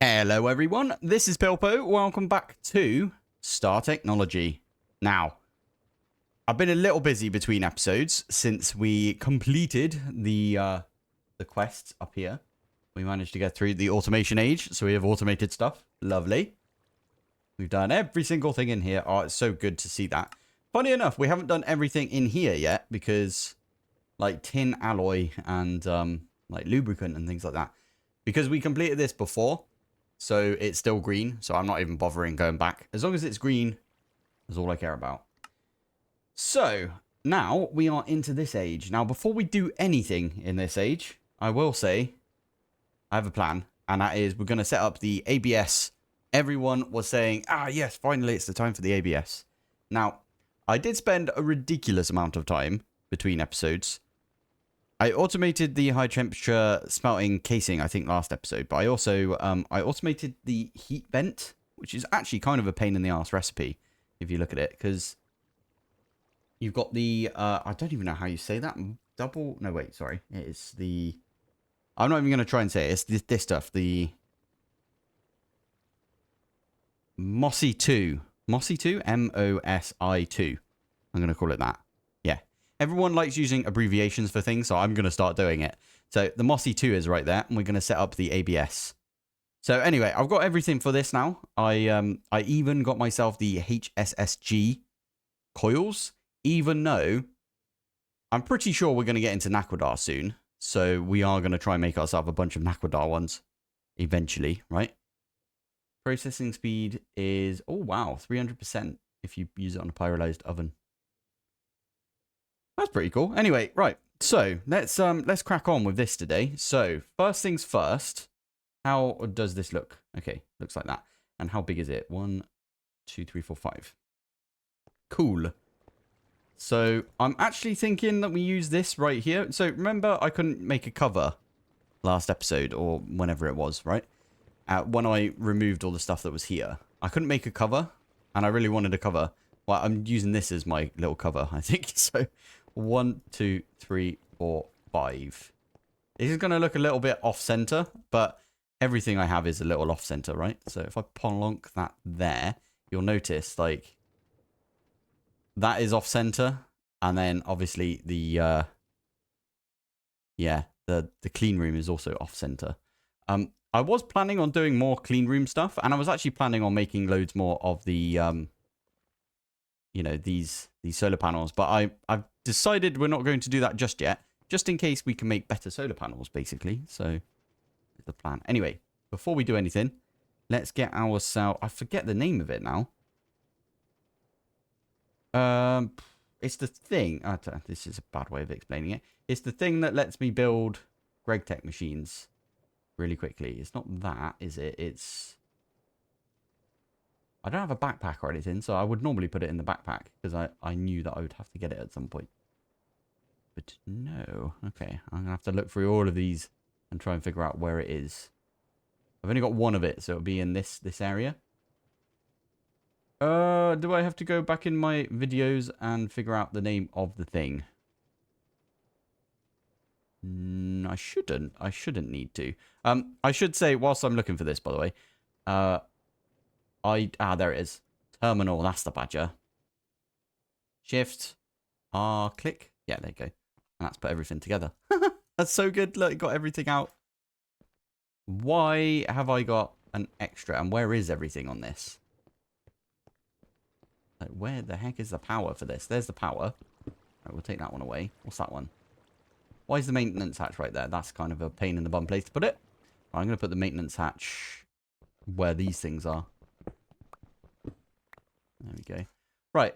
Hello everyone, this is Pilpoh. Welcome back to Star Technology. Now, I've been a little busy between episodes since we completed the quests up here. We managed to get through the automation age, so we have automated stuff. Lovely. We've done every single thing in here. Oh, it's so good to see that. Funny enough, we haven't done everything in here yet because like tin alloy and like lubricant and things like that. Because we completed this before. So it's still green, so I'm not even bothering going back. As long as it's green, that's all I care about. So, now we are into this age. Now, before we do anything in this age, I will say, I have a plan. And that is, we're going to set up the ABS. Everyone was saying, yes, finally it's the time for the ABS. Now, I did spend a ridiculous amount of time between episodes. I automated the high temperature smelting casing, I think, last episode. But I also I automated the heat vent, which is actually kind of a pain in the ass recipe, if you look at it. Because you've got the, I don't even know how you say that. Double, no, wait, sorry. It is the, I'm not even going to try and say it. It's this stuff, the Mossy 2. Mossy 2? M-O-S-I 2. I'm going to call it that. Yeah. Everyone likes using abbreviations for things, so I'm going to start doing it. So the Mossy 2 is right there, and we're going to set up the ABS. So anyway, I've got everything for this now. I even got myself the HSSG coils, even though I'm pretty sure we're going to get into Naquadar soon. So we are going to try and make ourselves a bunch of Naquadar ones eventually, right? Processing speed is, oh wow, 300% if you use it on a pyrolyzed oven. That's pretty cool. Anyway, right. So let's crack on with this today. So first things first, how does this look? Okay, looks like that. And how big is it? 1, 2, 3, 4, 5. Cool. So I'm actually thinking that we use this right here. So remember, I couldn't make a cover last episode or whenever it was, right? When I removed all the stuff that was here, I couldn't make a cover, and I really wanted a cover. Well, I'm using this as my little cover, I think. So 1, 2, 3, 4, 5. This is going to look a little bit off-center, but everything I have is a little off-center, right? So if I plonk that there, you'll notice, like, that is off-center. And then, obviously, the clean room is also off-center. I was planning on doing more clean room stuff, and I was actually planning on making loads more of the, you know, these solar panels. But I've decided we're not going to do that just yet, just in case we can make better solar panels, basically. So, that's the plan. Anyway, before we do anything, let's get ourselves, I forget the name of it now. It's the thing, this is a bad way of explaining it. It's the thing that lets me build GregTech machines really quickly. It's not that, is it? It's, I don't have a backpack or anything, so I would normally put it in the backpack because I knew that I would have to get it at some point. But no. Okay, I'm going to have to look through all of these and try and figure out where it is. I've only got one of it, so it'll be in this area. Do I have to go back in my videos and figure out the name of the thing? I shouldn't. I shouldn't need to. I should say, whilst I'm looking for this, by the way, there it is. Terminal, that's the badger. Shift, R, click. Yeah, there you go. And that's put everything together. That's so good. Look, got everything out. Why have I got an extra? And where is everything on this? Like, where the heck is the power for this? There's the power. Right, we'll take that one away. What's that one? Why is the maintenance hatch right there? That's kind of a pain in the bum place to put it. I'm going to put the maintenance hatch where these things are. There we go. Right.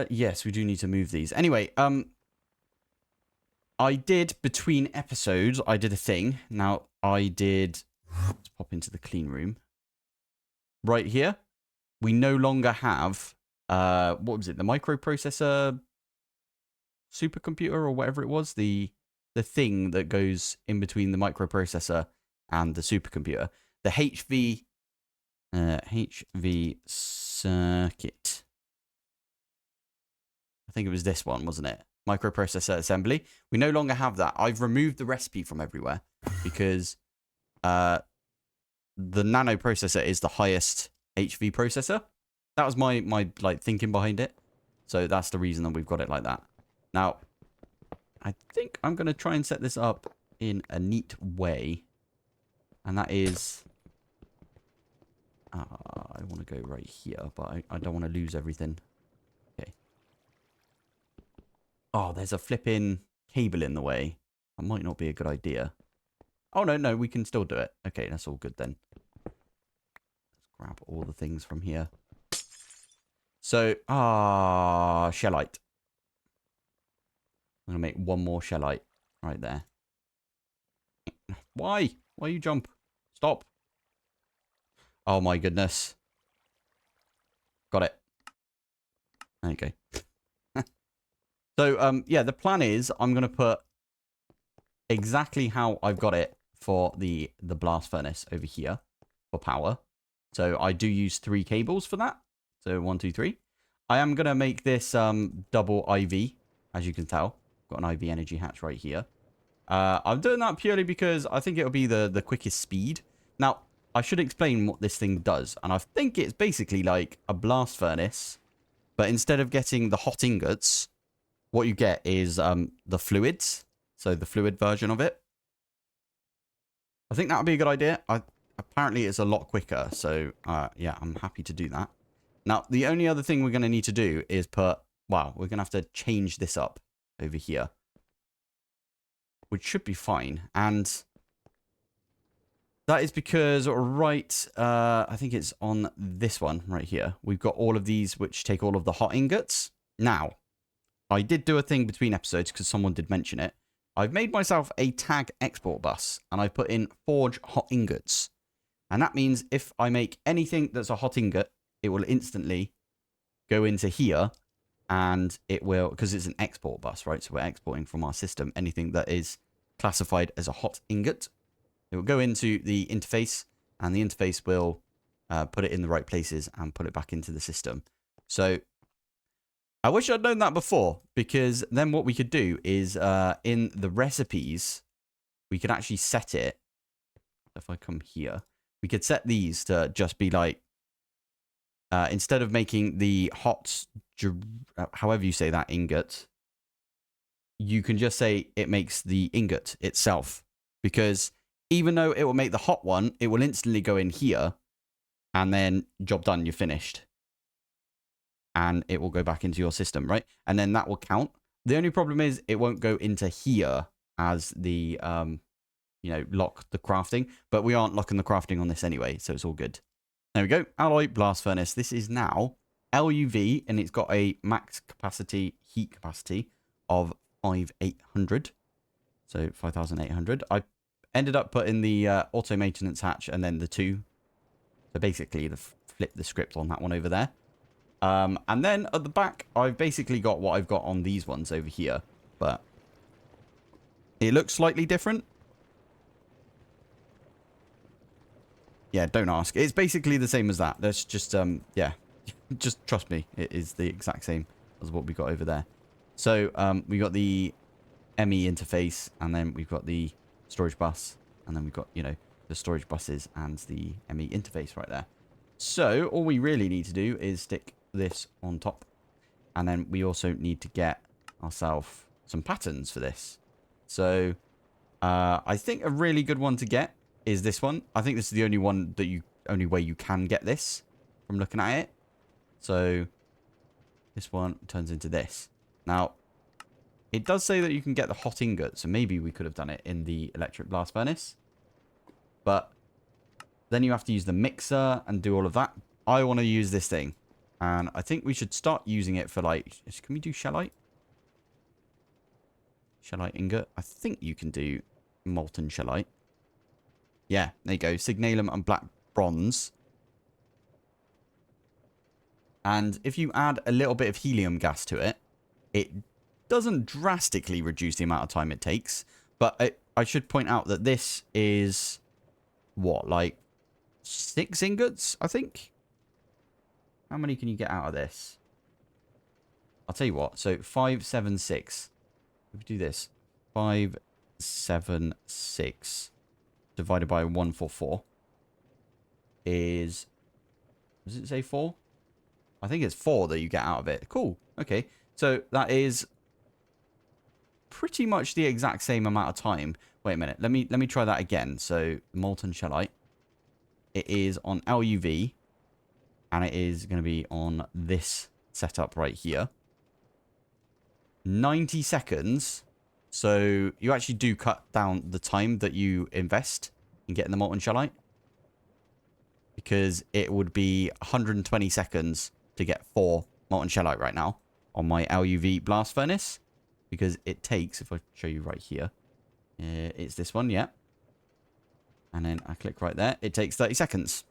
Yes, we do need to move these. Anyway, I did, between episodes, I did a thing. Now, let's pop into the clean room. Right here, we no longer have, what was it? The microprocessor supercomputer or whatever it was, the thing that goes in between the microprocessor and the supercomputer, the HV circuit. I think it was this one, wasn't it? Microprocessor assembly. We no longer have that. I've removed the recipe from everywhere because the nano processor is the highest HV processor. That was my like thinking behind it. So that's the reason that we've got it like that. Now, I think I'm going to try and set this up in a neat way. And that is... I want to go right here, but I don't want to lose everything. Okay. Oh, there's a flipping cable in the way. That might not be a good idea. Oh, no, we can still do it. Okay, that's all good then. Let's grab all the things from here. So, shellite. I'm going to make one more shellite right there. Why? Why you jump? Stop. Oh my goodness. Got it. There you go. So, yeah, the plan is I'm going to put exactly how I've got it for the blast furnace over here for power. So I do use 3 cables for that. So 1, 2, 3. I am going to make this double IV, as you can tell. Got an IV energy hatch right here. I'm doing that purely because I think it'll be the quickest speed. Now, I should explain what this thing does. And I think it's basically like a blast furnace. But instead of getting the hot ingots, what you get is the fluids. So the fluid version of it. I think that would be a good idea. Apparently, it's a lot quicker. So, yeah, I'm happy to do that. Now, the only other thing we're going to need to do is put... Wow, we're going to have to change this up over here. Which should be fine. And that is because, I think it's on this one right here. We've got all of these which take all of the hot ingots. Now, I did do a thing between episodes because someone did mention it. I've made myself a tag export bus and I put in forge hot ingots. And that means if I make anything that's a hot ingot, it will instantly go into here and it will, because it's an export bus, right? So we're exporting from our system anything that is classified as a hot ingot. It will go into the interface and the interface will put it in the right places and put it back into the system. So I wish I'd known that before, because then what we could do is in the recipes, we could actually set it. If I come here, we could set these to just be like, instead of making the hot, however you say that, ingot, you can just say it makes the ingot itself. Because even though it will make the hot one, it will instantly go in here and then job done, you're finished. And it will go back into your system, right? And then that will count. The only problem is it won't go into here as the, lock the crafting. But we aren't locking the crafting on this anyway, so it's all good. There we go. Alloy blast furnace. This is now LUV, and it's got a max capacity, heat capacity of 5,800. So 5,800. I ended up putting the auto maintenance hatch and then the 2. So basically, flip the script on that one over there. And then at the back, I've basically got what I've got on these ones over here. But it looks slightly different. Yeah, don't ask. It's basically the same as that. Let's just, yeah. Just trust me. It is the exact same as what we got over there. So, we got the ME interface. And then we've got the storage bus. And then we've got, the storage buses and the ME interface right there. So, all we really need to do is stick this on top. And then we also need to get ourselves some patterns for this. So, I think a really good one to get is this one. I think this is the only one that only way you can get this from looking at it. So, this one turns into this. Now, it does say that you can get the hot ingot, so maybe we could have done it in the electric blast furnace. But then you have to use the mixer and do all of that. I want to use this thing. And I think we should start using it for like... Can we do shellite? Shellite ingot? I think you can do molten shellite. Yeah, there you go. Signalum and black bronze. And if you add a little bit of helium gas to it, it doesn't drastically reduce the amount of time it takes. But I should point out that this is... What, like 6 ingots, I think? How many can you get out of this? I'll tell you what. So 5, 7, 6. If we do this. 5, 7, 6. divided by 144 is... Does it say 4? I think it's 4 that you get out of it. Cool. Okay. So that is pretty much the exact same amount of time. Wait a minute. Let me try that again. So molten shellite. It is on LUV. And it is going to be on this setup right here. 90 seconds. So you actually do cut down the time that you invest in getting the molten shellite. Because it would be 120 seconds to get 4 molten shellite right now on my LUV blast furnace. Because it takes, if I show you right here, it's this one, yeah. And then I click right there. It takes 30 seconds.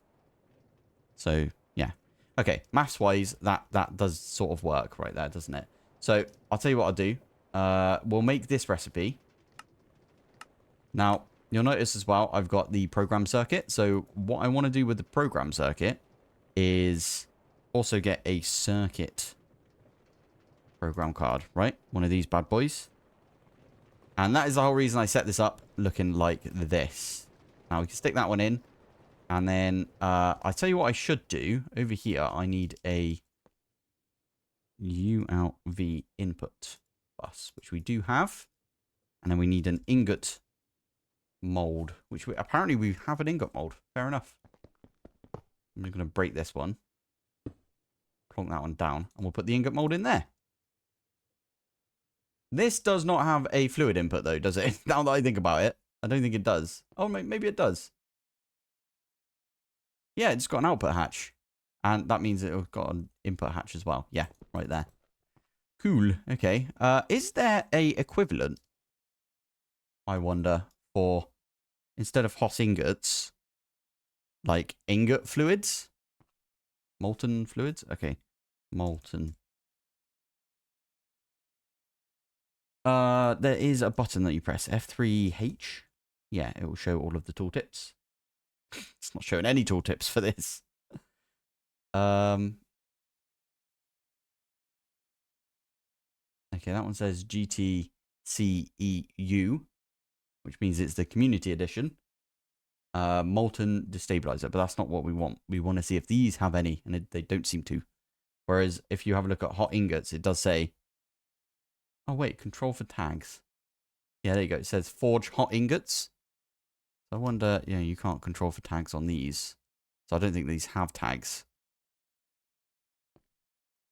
So, yeah. Okay, maths-wise, that does sort of work right there, doesn't it? So, I'll tell you what I'll do. We'll make this recipe. Now, you'll notice as well, I've got the program circuit. So, what I want to do with the program circuit is also get a circuit program card, right? One of these bad boys. And that is the whole reason I set this up looking like this. Now, we can stick that one in. And then, I tell you what I should do. Over here, I need a ULV input bus, which we do have. And then we need an ingot mold, which apparently we have an ingot mold. Fair enough. I'm just going to break this one. Plonk that one down. And we'll put the ingot mold in there. This does not have a fluid input, though, does it? Now that I think about it. I don't think it does. Oh, maybe it does. Yeah, it's got an output hatch. And that means it's got an input hatch as well. Yeah, right there. Cool. Okay. Is there a equivalent, I wonder, for instead of hot ingots, like ingot fluids? Molten fluids? Okay. Molten. There is a button that you press. F3H. Yeah, it will show all of the tooltips. It's not showing any tooltips for this. Okay, that one says GT CEu, which means it's the community edition. Molten destabilizer, but that's not what we want. We want to see if these have any, and they don't seem to. Whereas if you have a look at hot ingots, it does say... Oh, wait, control for tags. Yeah, there you go. It says forge hot ingots. So I wonder, yeah, you can't control for tags on these. So I don't think these have tags.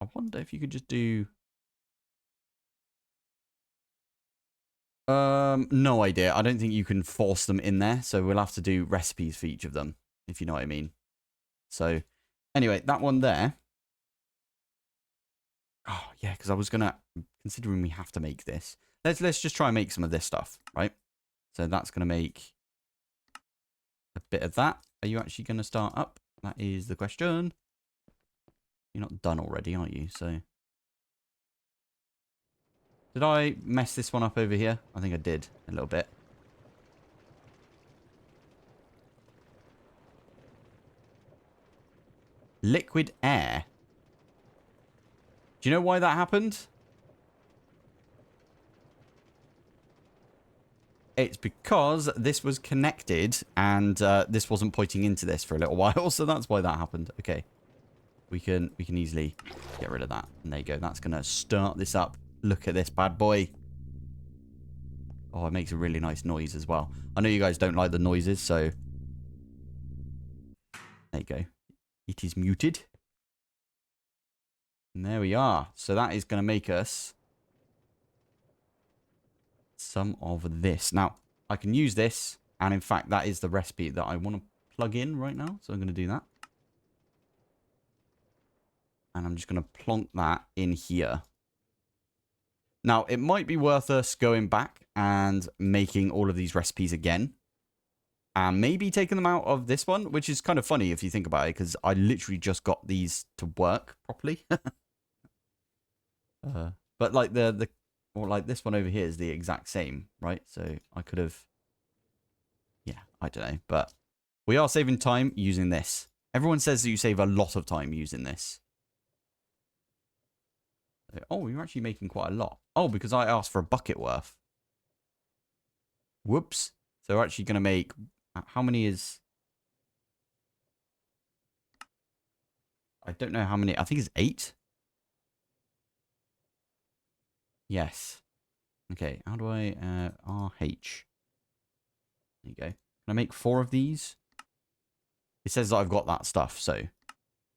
I wonder if you could just do... No idea. I don't think you can force them in there. So we'll have to do recipes for each of them, if you know what I mean. So anyway, that one there. Oh, yeah, because I was going to... Considering we have to make this. Let's just try and make some of this stuff, right? So that's going to make a bit of that. Are you actually going to start up? That is the question. You're not done already, aren't you? So... Did I mess this one up over here? I think I did a little bit. Liquid air. Do you know why that happened? It's because this was connected and this wasn't pointing into this for a little while, so that's why that happened. Okay. We can easily get rid of that. And there you go. That's going to start this up. Look at this bad boy. Oh, it makes a really nice noise as well. I know you guys don't like the noises, so... There you go. It is muted. And there we are. So that is going to make us... some of this. Now, I can use this. And in fact, that is the recipe that I want to plug in right now. So I'm going to do that. And I'm just going to plonk that in here. Now, it might be worth us going back and making all of these recipes again. And maybe taking them out of this one, which is kind of funny if you think about it, because I literally just got these to work properly. But like or like this one over here is the exact same, right? So I could have, yeah, I don't know. But we are saving time using this. Everyone says that you save a lot of time using this. Oh, you're actually making quite a lot. Oh, because I asked for a bucket worth. Whoops. So we're actually going to make How many is... I don't know how many. I think it's 8. Yes. Okay, how do I... RH. There you go. Can I make 4 of these? It says that I've got that stuff, so...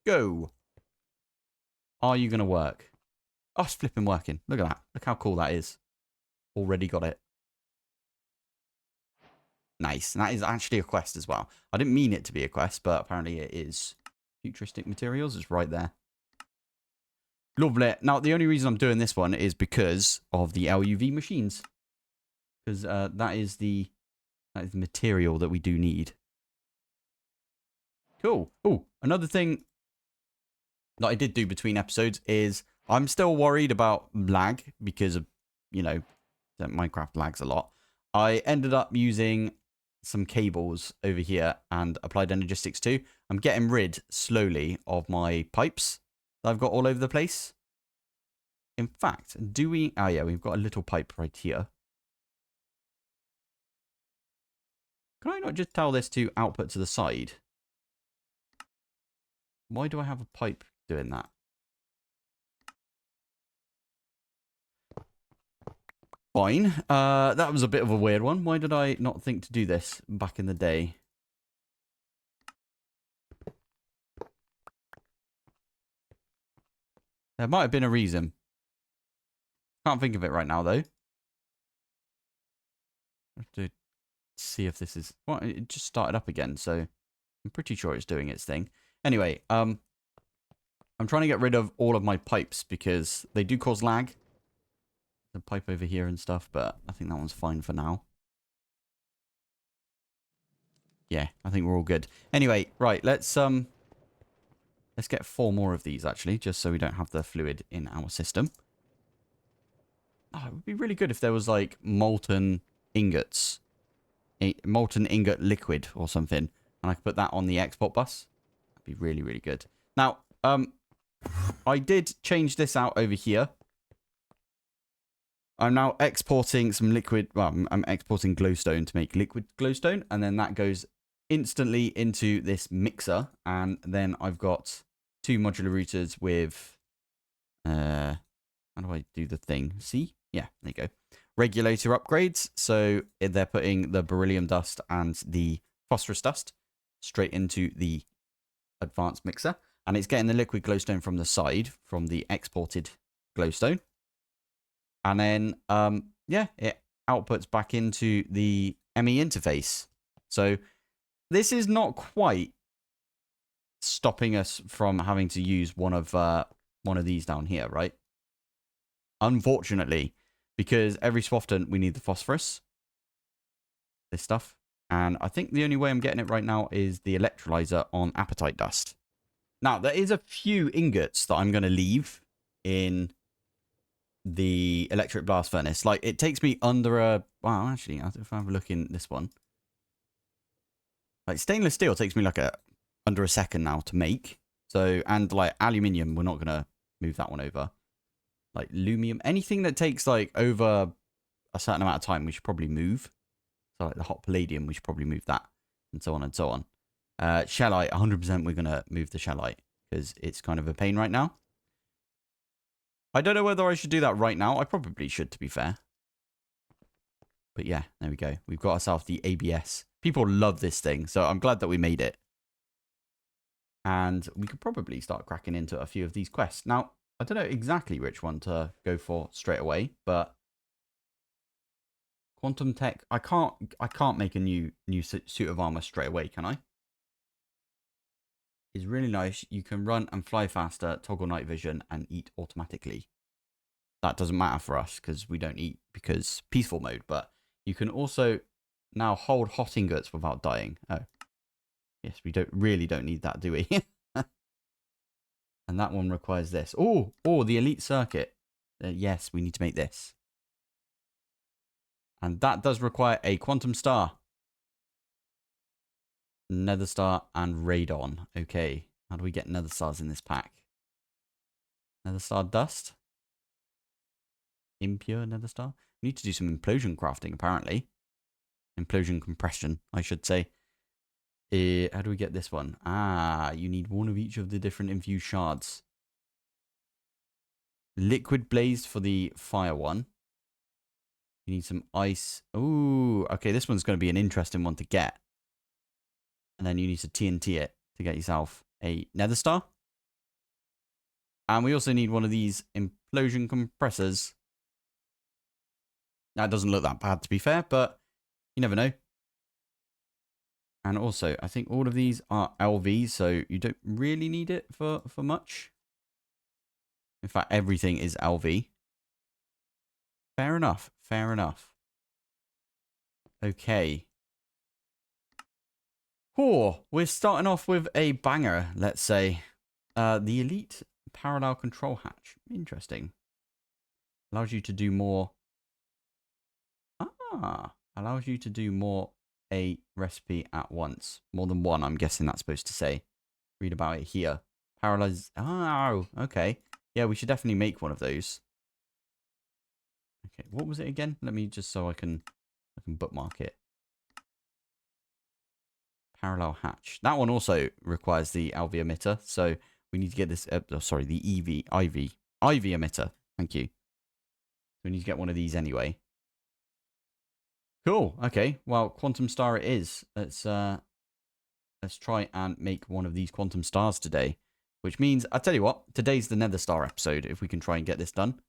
Go! Are you going to work? Oh, it's flipping working. Look at that. Look how cool that is. Already got it. Nice. And that is actually a quest as well. I didn't mean it to be a quest, but apparently it is. Futuristic materials is right there. Lovely. Now, the only reason I'm doing this one is because of the LUV machines. Because that is the material that we do need. Cool. Oh, another thing that I did do between episodes is I'm still worried about lag because of, you know, that Minecraft lags a lot. I ended up using some cables over here and applied energistics too. I'm getting rid slowly of my pipes that I've got all over the place. In fact, do we... Oh, yeah, we've got a little pipe right here. Can I not just tell this to output to the side? Why do I have a pipe doing that? Fine. That was a bit of a weird one. Why did I not think to do this back in the day? There might have been a reason. Can't think of it right now, though. I have to see if this is... Well, it just started up again, so I'm pretty sure it's doing its thing. Anyway, I'm trying to get rid of all of my pipes because they do cause lag. The pipe over here and stuff, but I think that one's fine for now. Yeah, I think we're all good. Anyway, right, let's get 4 more of these actually, just so we don't have the fluid in our system. Oh, it would be really good if there was like molten ingots, a molten ingot liquid or something, and I could put that on the export bus. That'd be really, really good. Now, I did change this out over here. I'm now exporting some liquid, well, I'm exporting glowstone to make liquid glowstone, and then that goes instantly into this mixer, and then I've got 2 modular routers with, how do I do the thing? See? Yeah, there you go. Regulator upgrades, so they're putting the beryllium dust and the phosphorus dust straight into the advanced mixer, and it's getting the liquid glowstone from the side, from the exported glowstone. And then, yeah, it outputs back into the ME interface. So this is not quite stopping us from having to use one of these down here, right? Unfortunately, because every so often we need the phosphorus, this stuff. And I think the only way I'm getting it right now is the electrolyzer on apatite dust. Now, there is a few ingots that I'm going to leave in the electric blast furnace. Like, it takes me under a... Wow, actually, if I have a look in this one. Like, stainless steel takes me like under a second now to make. So, and like aluminium, we're not going to move that one over. Like lumium, anything that takes like over a certain amount of time, we should probably move. So like the hot palladium, we should probably move that, and so on and so on. Shellite, 100% we're going to move the shellite because it's kind of a pain right now. I don't know whether I should do that right now. I probably should, to be fair. But yeah, there we go. We've got ourselves the ABS. People love this thing, so I'm glad that we made it. And we could probably start cracking into a few of these quests. Now, I don't know exactly which one to go for straight away, but quantum tech, I can't make a new suit of armor straight away, can I? It's really nice. You can run and fly faster, toggle night vision, and eat automatically. That doesn't matter for us because we don't eat because peaceful mode, but you can also now hold hot ingots without dying. Oh. Yes, we really don't need that, do we? And that one requires this. Oh, the elite circuit. Yes, we need to make this. And that does require a quantum star. Nether star and radon. Okay. How do we get nether stars in this pack? Nether star dust. Impure nether star. We need to do some implosion crafting, apparently. Implosion compression, I should say. How do we get this one? Ah, you need one of each of the different infused shards. Liquid blaze for the fire one. You need some ice. Ooh, okay, this one's going to be an interesting one to get. And then you need to TNT it to get yourself a nether star. And we also need one of these implosion compressors. That doesn't look that bad, to be fair, but you never know. And also, I think all of these are LV, so you don't really need it for much. In fact, everything is LV. Fair enough. Fair enough. Okay. Oh, we're starting off with a banger, let's say. The Elite Parallel Control Hatch. Interesting. Allows you to do more. Allows you to do more a recipe at once. More than one, I'm guessing that's supposed to say. Read about it here. Paralyze. Oh, okay. Yeah, we should definitely make one of those. Okay, what was it again? Let me just so I can bookmark it. Parallel hatch. That one also requires the LV emitter, so we need to get this. Sorry, the IV emitter. Thank you. We need to get one of these anyway. Cool. Okay. Well, quantum star it is. Let's try and make one of these quantum stars today. Which means, I'll tell you what, today's the Nether Star episode, if we can try and get this done.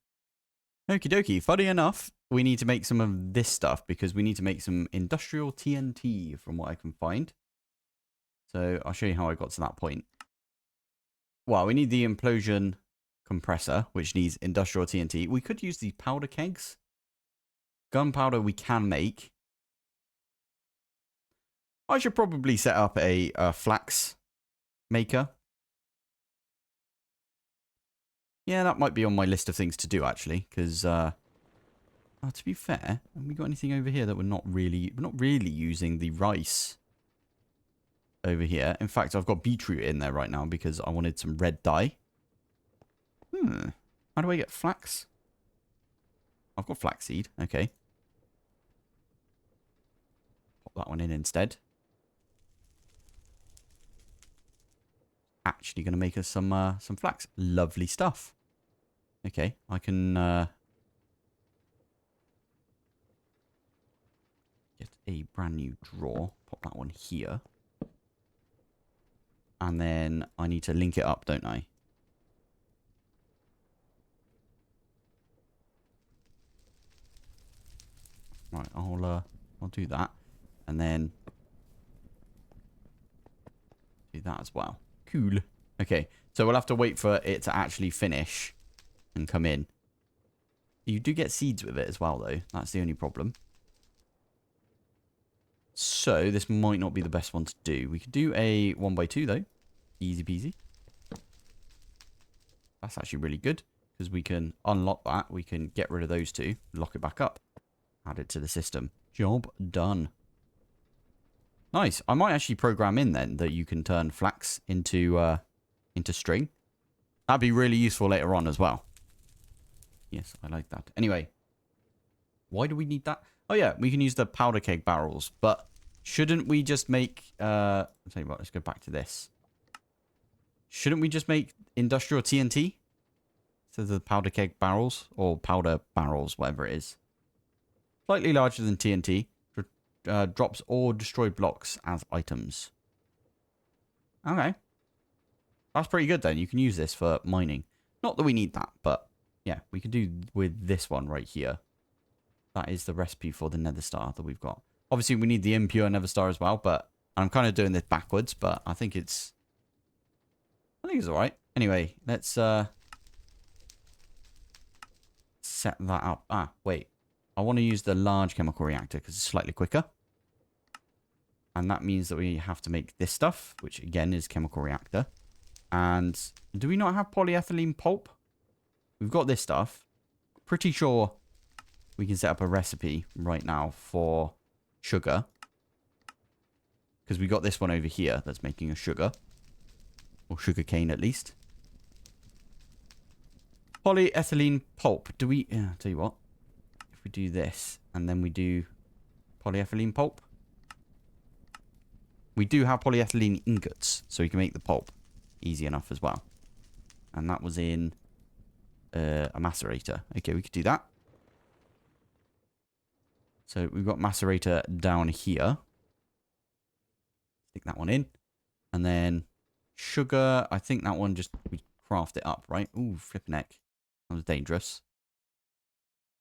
Okie dokie. Funny enough, we need to make some of this stuff because we need to make some industrial TNT from what I can find. So I'll show you how I got to that point. Well, we need the implosion compressor, which needs industrial TNT. We could use these powder kegs. Gunpowder we can make. I should probably set up a flax maker. Yeah, that might be on my list of things to do, actually, because, to be fair, have we got anything over here that we're not really using the rice over here? In fact, I've got beetroot in there right now because I wanted some red dye. How do I get flax? I've got flaxseed. Okay. Pop that one in instead. Actually going to make us some flax. Lovely stuff. Okay, I can get a brand new drawer. Pop that one here. And then I need to link it up, don't I? Right, I'll do that. And then do that as well. Cool. Okay, so we'll have to wait for it to actually finish and come in. You do get seeds with it as well, though. That's the only problem. So this might not be the best one to do. We could do a 1x2, though. Easy peasy. That's actually really good because we can unlock that. We can get rid of those two, lock it back up, add it to the system. Job done. Nice. I might actually program in then that you can turn flax into string. That'd be really useful later on as well. Yes, I like that. Anyway, why do we need that? Oh yeah, we can use the powder keg barrels, but shouldn't we just make... I'll tell you what, let's go back to this. Shouldn't we just make industrial TNT? So the powder keg barrels, or powder barrels, whatever it is. Slightly larger than TNT. Drops or destroyed blocks as items. Okay. That's pretty good then. You can use this for mining. Not that we need that, but yeah, we could do with this one right here. That is the recipe for the nether star that we've got. Obviously, we need the impure nether star as well, but I'm kind of doing this backwards, but I think it's alright. Anyway, let's set that up. Ah, wait. I want to use the large chemical reactor because it's slightly quicker. And that means that we have to make this stuff, which again is chemical reactor. And do we not have polyethylene pulp? We've got this stuff. Pretty sure we can set up a recipe right now for sugar. Because we got this one over here that's making a sugar. Or sugar cane at least. Polyethylene pulp. Do we... Yeah, I'll tell you what. If we do this and then we do polyethylene pulp. we do have polyethylene ingots, so we can make the pulp easy enough as well. And that was in a macerator. Okay, we could do that. So we've got macerator down here. Stick that one in. And then sugar, I think that one just, we craft it up, right? Ooh, flipping heck. That was dangerous.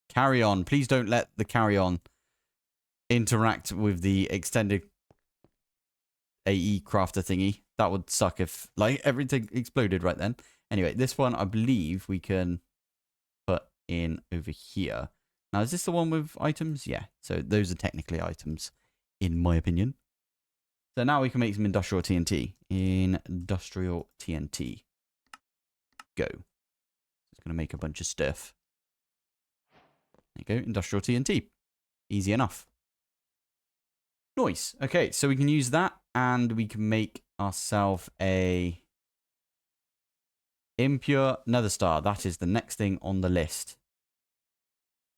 Carry on. Please don't let the carry on interact with the extended AE crafter thingy. That would suck if, like, everything exploded right then. Anyway, this one, I believe we can put in over here. Now, is this the one with items? Yeah. So those are technically items, in my opinion. So now we can make some industrial TNT. Industrial TNT. Go. It's going to make a bunch of stuff. There you go. Industrial TNT. Easy enough. Nice. Okay, so we can use that and we can make ourselves a impure nether star. That is the next thing on the list.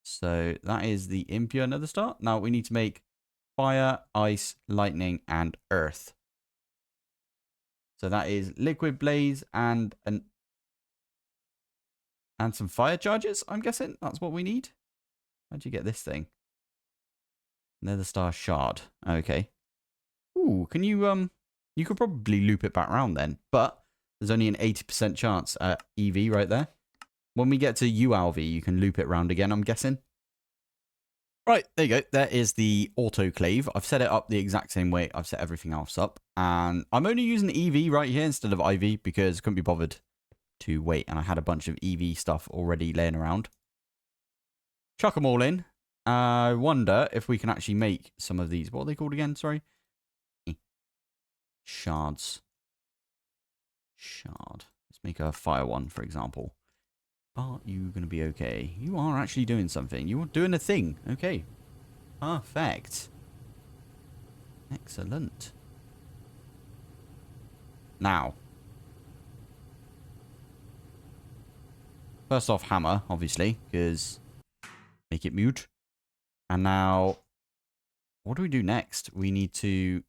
So that is the impure nether star. Now we need to make fire, ice, lightning, and earth. So that is liquid blaze and some fire charges, I'm guessing. That's what we need. How'd you get this thing? Nether star shard. Okay. Ooh, can you you could probably loop it back around then, but there's only an 80% chance at EV right there. When we get to ULV, you can loop it round again, I'm guessing. Right, there you go. There is the autoclave. I've set it up the exact same way I've set everything else up. And I'm only using EV right here instead of IV because I couldn't be bothered to wait. And I had a bunch of EV stuff already laying around. Chuck them all in. I wonder if we can actually make some of these. What are they called again? Sorry. Shards. Shard. Let's make a fire one, for example. Are you going to be okay? You are actually doing something. You are doing a thing. Okay. Perfect. Excellent. Now. First off, hammer, obviously, because make it mute. And now, what do we do next? We need to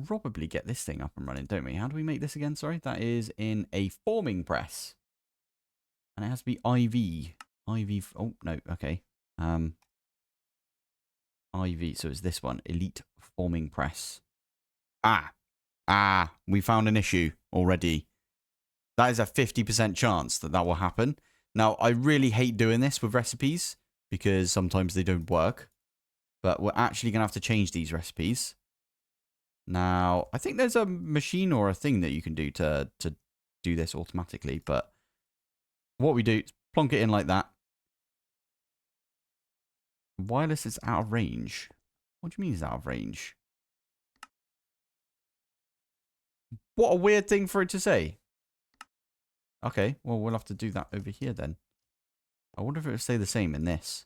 probably get this thing up and running, don't we? How do we make this again? Sorry, that is in a forming press. And it has to be IV. IV, oh, no, okay. IV, so it's this one. Elite forming press. We found an issue already. That is a 50% chance that will happen. Now, I really hate doing this with recipes because sometimes they don't work. But we're actually going to have to change these recipes. Now, I think there's a machine or a thing that you can do to do this automatically. But what we do is plonk it in like that. Wireless is out of range. What do you mean it's out of range? What a weird thing for it to say. Okay, well, we'll have to do that over here then. I wonder if it will stay the same in this.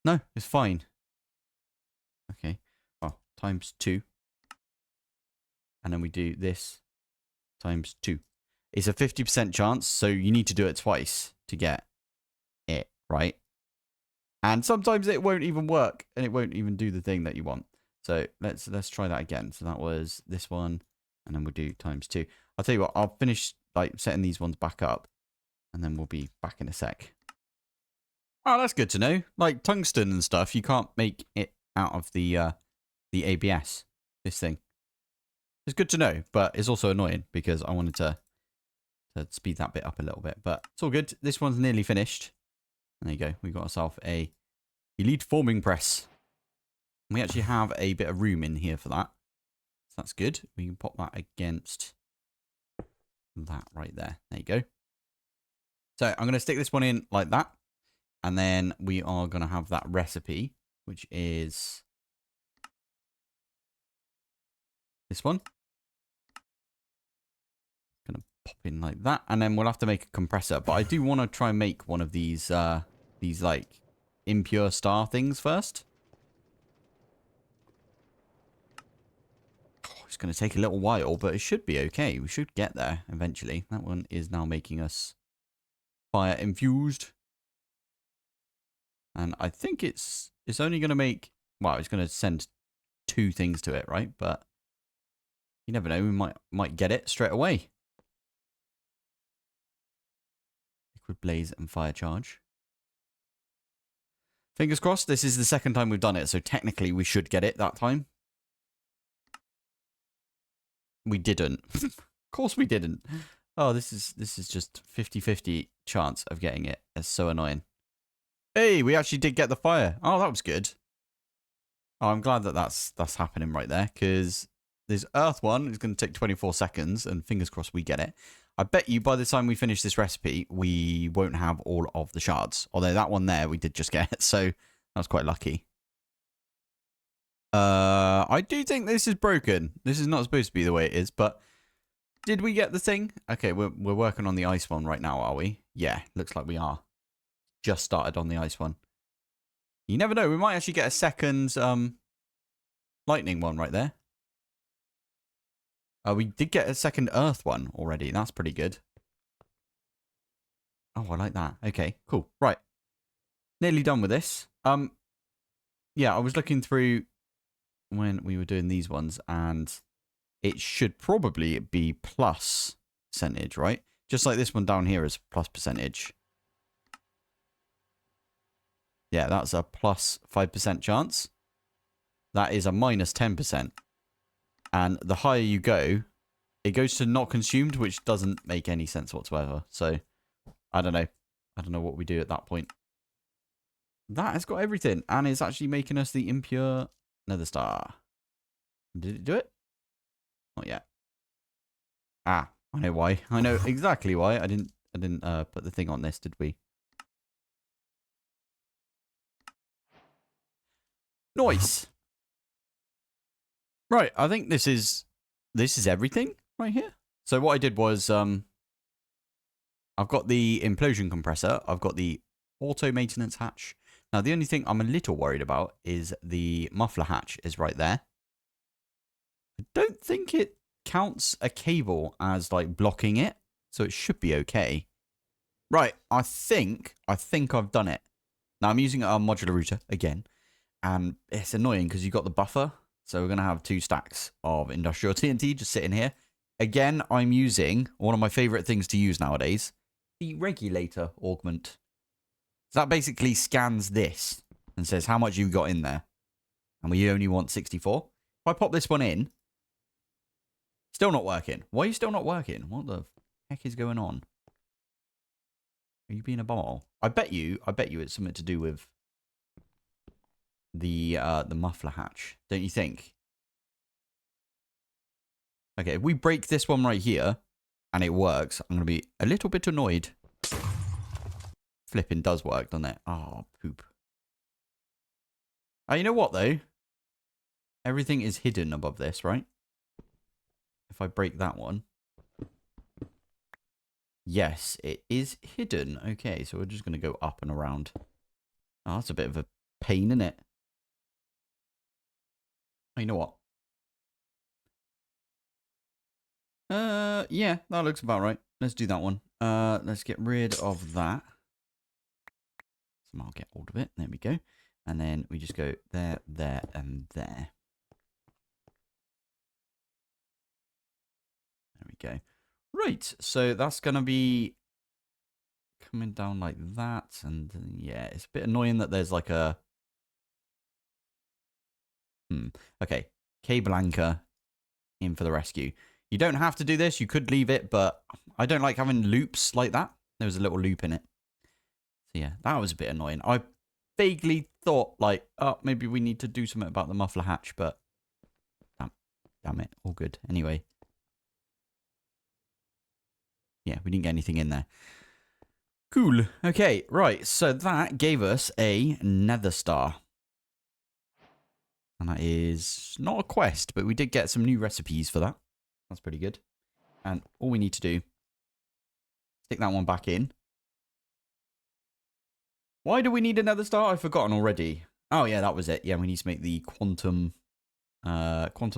No, it's fine. Okay. Oh, times 2. And then we do this times 2. It's a 50% chance, so you need to do it twice to get it, right? And sometimes it won't even work, and it won't even do the thing that you want. So let's try that again. So that was this one, and then we'll do times 2. I'll tell you what, I'll finish like setting these ones back up, and then we'll be back in a sec. Oh, that's good to know. Like tungsten and stuff, you can't make it out of the ABS, this thing. It's good to know, but it's also annoying because I wanted to speed that bit up a little bit. But it's all good. This one's nearly finished. There you go. We got ourselves a elite forming press. We actually have a bit of room in here for that. So that's good. We can pop that against that right there. There you go. So I'm going to stick this one in like that. And then we are going to have that recipe, which is this one. Going to pop in like that. And then we'll have to make a compressor. But I do want to try and make one of these like impure star things first. Oh, it's going to take a little while, but it should be okay. We should get there eventually. That one is now making us fire infused. And I think it's it's only going to make... Well, it's going to send 2 things to it, right? But you never know. We might get it straight away. Liquid Blaze and Fire Charge. Fingers crossed. This is the second time we've done it, so technically we should get it that time. We didn't. Of course we didn't. Oh, this is just 50-50 chance of getting it. It's so annoying. Hey, we actually did get the fire. Oh, that was good. Oh, I'm glad that that's happening right there, because this earth one is going to take 24 seconds, and fingers crossed we get it. I bet you by the time we finish this recipe, we won't have all of the shards. Although that one there, we did just get, so that was quite lucky. I do think this is broken. This is not supposed to be the way it is, but did we get the thing? Okay, we're working on the ice one right now, are we? Yeah, looks like we are. Just started on the ice one. You never know. We might actually get a second lightning one right there. We did get a second earth one already. That's pretty good. Oh, I like that. Okay, cool. Right. Nearly done with this. Yeah, I was looking through when we were doing these ones, and it should probably be plus percentage, right? Just like this one down here is plus percentage. Yeah, that's a plus 5% chance. That is a minus 10%. And the higher you go, it goes to not consumed, which doesn't make any sense whatsoever. So, I don't know. I don't know what we do at that point. That has got everything. And it's actually making us the impure nether star. Did it do it? Not yet. Ah, I know why. I know exactly why. I didn't put the thing on this, did we? Nice. Right, I think this is everything right here. So what I did was I've got the implosion compressor, I've got the auto maintenance hatch. Now the only thing I'm a little worried about is the muffler hatch is right there. I don't think it counts a cable as like blocking it, so it should be okay. Right, I think I've done it. Now I'm using our modular router again, and it's annoying because you've got the buffer. So we're going to have 2 stacks of industrial TNT just sitting here. Again, I'm using one of my favorite things to use nowadays, the regulator augment. So that basically scans this and says how much you've got in there. And we only want 64. If I pop this one in, still not working. Why are you still not working? What the heck is going on? Are you being a ball? I bet you it's something to do with the muffler hatch, don't you think? Okay, if we break this one right here and it works, I'm going to be a little bit annoyed. Flipping does work, doesn't it? Oh, poop. Oh, you know what, though? Everything is hidden above this, right? If I break that one. Yes, it is hidden. Okay, so we're just going to go up and around. Oh, that's a bit of a pain, isn't it? Oh, you know what? Yeah, that looks about right. Let's do that one. Let's get rid of that. Somehow get hold of it. There we go. And then we just go there, there, and there. There we go. Right, so that's going to be coming down like that. And yeah, it's a bit annoying that there's like a... Okay, cable anchor in for the rescue. You don't have to do this. You could leave it, but I don't like having loops like that. There was a little loop in it. So yeah, that was a bit annoying. I vaguely thought like, oh, maybe we need to do something about the muffler hatch, but damn it, all good. Anyway. Yeah, we didn't get anything in there. Cool. Okay, right. So that gave us a nether star. And that is not a quest, but we did get some new recipes for that. That's pretty good. And all we need to do, stick that one back in. Why do we need another star? I've forgotten already. Oh, yeah, that was it. Yeah, we need to make the quantum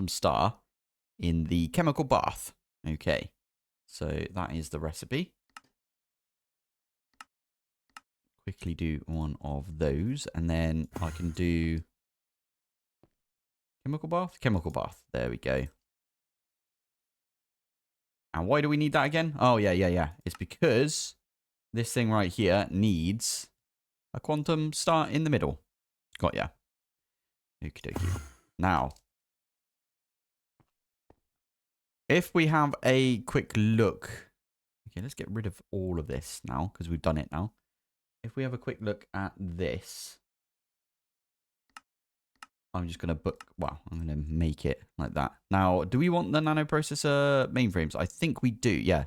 star in the chemical bath. Okay. So that is the recipe. quickly do one of those. And then I can do chemical bath? Chemical bath. There we go. And why do we need that again? Oh, yeah. It's because this thing right here needs a quantum star in the middle. Got ya. Okie dokie. Now, if we have a quick look. Okay, let's get rid of all of this now because we've done it now. If we have a quick look at this. I'm just going to I'm going to make it like that. Now, do we want the nanoprocessor mainframes? I think we do. Yeah,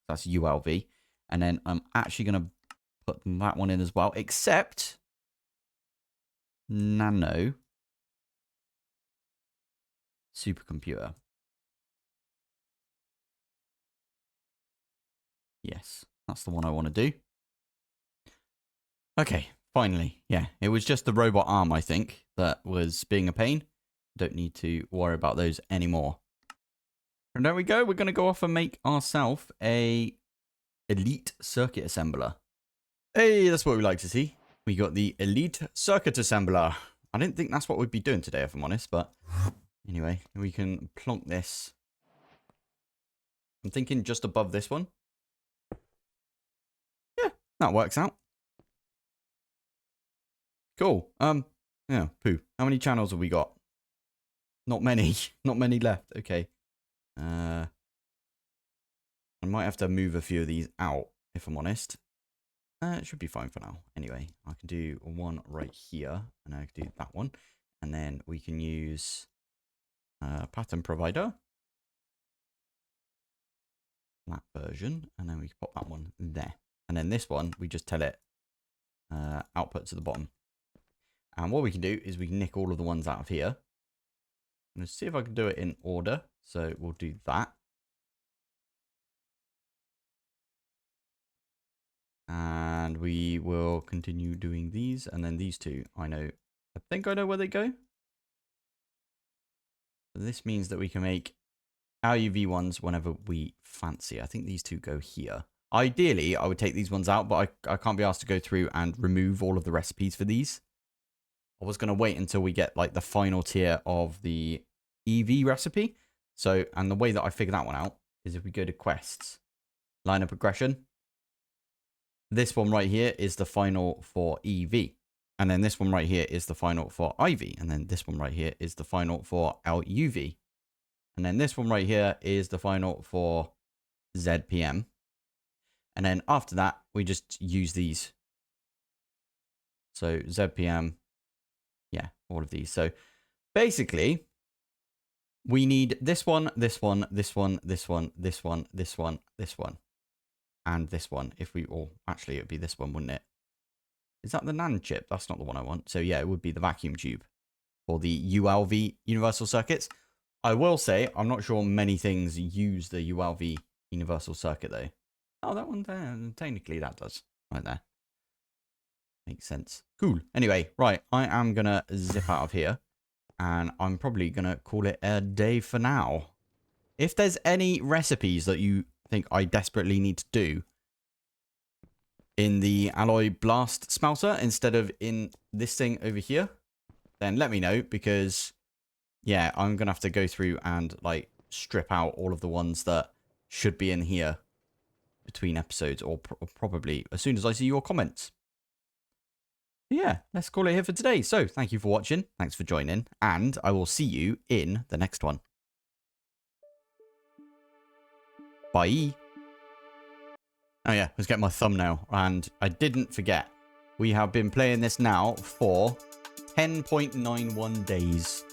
that's ULV. And then I'm actually going to put that one in as well, except nano supercomputer. Yes, that's the one I want to do. Okay, finally. Yeah, it was just the robot arm, I think, that was being a pain. Don't need to worry about those anymore. And there we go. We're going to go off and make ourselves a elite circuit assembler. Hey, that's what we like to see. We got the elite circuit assembler. I didn't think that's what we'd be doing today, if I'm honest, but anyway, we can plonk this. I'm thinking just above this one. Yeah, that works out. Cool. Yeah, poo. How many channels have we got? Not many. Not many left. Okay. I might have to move a few of these out, if I'm honest. It should be fine for now. Anyway, I can do one right here, and I can do that one. And then we can use pattern provider. That version. And then we can pop that one there. And then this one, we just tell it output to the bottom. And what we can do is we can nick all of the ones out of here. Let's see if I can do it in order. So we'll do that. And we will continue doing these. And then these two, I think I know where they go. This means that we can make our UV ones whenever we fancy. I think these two go here. Ideally, I would take these ones out, but I can't be asked to go through and remove all of the recipes for these. I was going to wait until we get like the final tier of the EV recipe. So, and the way that I figure that one out is if we go to quests, line of progression. This one right here is the final for EV. And then this one right here is the final for IV. And then this one right here is the final for LUV. And then this one right here is the final for ZPM. And then after that, we just use these. So ZPM, yeah, all of these. So basically, we need this one, this one, this one, this one, this one, this one, this one, and this one. If we, or actually, it would be this one, wouldn't it? Is that the NAND chip? That's not the one I want. So yeah, it would be the vacuum tube for the ULV universal circuits. I will say, I'm not sure many things use the ULV universal circuit though. Oh, that one there, technically that does, right there. Makes sense. Cool. Anyway, right, I am going to zip out of here. And I'm probably going to call it a day for now. If there's any recipes that you think I desperately need to do in the alloy blast smelter instead of in this thing over here, then let me know, because yeah, I'm going to have to go through and like strip out all of the ones that should be in here between episodes, or probably as soon as I see your comments. Yeah, let's call it here for today. So thank you for watching. Thanks for joining. And I will see you in the next one. Bye. Oh yeah, let's get my thumbnail. And I didn't forget. We have been playing this now for 10.91 days.